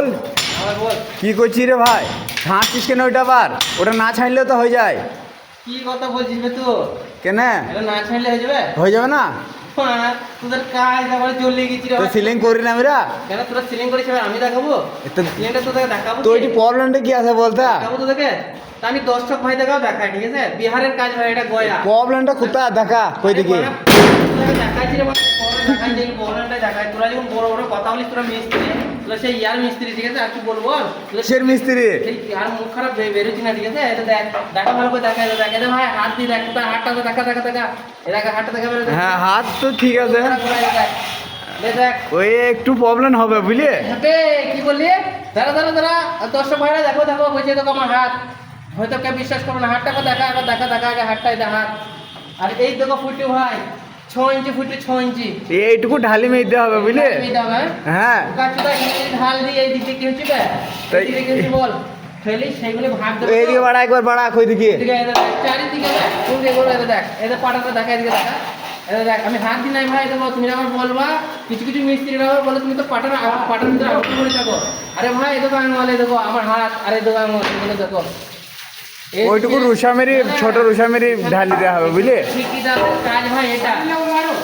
বল আমার বল কি করছিস রে ভাই? ছাঁচছিস কেন ওইটা? আবার ওটা না ছাঁচলেও তো হয়ে যায়। কি কথা বলছিস বে তুই? কেন এটা না ছাড়লে হয়ে যাবে? হয়ে যাবে না? হ্যাঁ, তোদের কাজ আবার চলে গেছি রে তো ভাই। সিলিং করি না আমরা? কেন তোরা সিলিং করিস এবার আমি দেখাবো? তো- সিলিংটা তোদেরকে দেখাবো তো কি? ওইটি প্রবলেমটা কি আছে বলতে? দেখাবো তোদেরকে? তা আমি দর্শক ভাই দেখাও দেখাই, ঠিক আছে? বিহারের কাজ ভাই, এটা গয়া। প্রবলেমটা কোথায় দেখা কই দেখি। তোদেরকে দেখাইছি রে ভাই, দেখাই যে প্রবলেমটা দেখাই। তোরা যখন বড় বড় কথা বলিস, তোরা মিস্ত্রি, তোরা সেই ইয়ার মিস্ত্রি, ঠিক আছে? আর কি বলবো? কিসের মিস্ত্রি? এই আর মুখ খারাপ বেরোচ্ছি না, ঠিক আছে? এটা দেখ, দেখা ভালো করে দেখা, এটা দেখ, এটা ভাই হাত দিয়ে দেখ, তোর হাতটা তো দেখা দেখা দেখা, এটা হাতটা দেখা বেরো। হ্যাঁ হাত তো ঠিক আছে, দেখ ওই একটু প্রবলেম হবে বুঝলি। হাতে কি বললি? দাঁড়া দাঁড়া দাঁড়া, দর্শক ভাইরা দেখো দেখো, বলছে দেখো আমার হাত, হয়তো কেউ বিশ্বাস করবে না। হাতটাকে দেখা, একবার দেখা দেখা আগে হাতটা, এটা হাত। আর এই দেখো ফুটি ভাই, 6 ইঞ্চি ফুটি, 6 ইঞ্চি এইটুকু ঢালি মেরতে হবে বুঝলি। এই দাও হ্যাঁ, হ্যাঁ কাটটা এখানে ঢাল দিয়ে এই দিকে কি হচ্ছে বে? তাই- এই দিকে কি হচ্ছে বল? ফেলি সেইগুলো ভাগ দেবো। এইদিকে বাড়া, একবার বাড়া কই দেখি। এদিকে এটা দেখ, চারিদিকে দেখ, কোন দিকে বল, এটা দেখ, এটা পাটাটা দেখা, এদিকে দেখা, এটা দেখ। আমি হাত দিই নাই ভাই, দেখো তুমি যখন বলবা, কিছু কিছু মিস্ত্রিরা বলে তুমি তো পাটার ভিতরে আউট করে থাকো। আরে ভাই এই দেখো আঙুল, এই দেখো আমার হাত, আর এই দেখো আঙুল, এগুলো দেখো। ওইটুকু রুষা মেরি, ছোট রুষা মেরি ঢালি দেওয়া হবে বুঝলি। ঠিকাদারের কাজ ভাই এটা।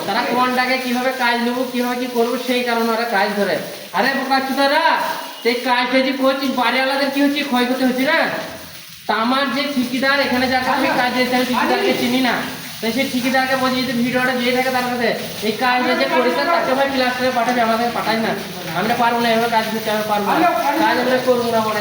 তারা কোনটাকে কিভাবে কাজ নেবো, কিভাবে কি করবো, সেই কারণে ওরা কাজ ধরে। আরে বোকাচুদারা, সেই কাজটা যে করছিস, বাড়িওয়ালাদের কি হচ্ছে, ক্ষয়ক্ষতি হচ্ছে না? তা আমার যে ঠিকাদার এখানে যাকে আমি কাজ দিয়েছি, আমি ঠিকাদারকে চিনি না। তাই সেই ঠিকাদারকে বলছি যদি ভিডিওটা দিয়ে থাকে তার কাছে, এই কাজটা যে করেছে তাকে ভাই প্লাস্টারে পাঠাবে, আমাকে পাঠাই না। আমরা পারবো না এভাবে কাজ করতে, আমি পারবো না কাজ, আমরা করবো না, বলে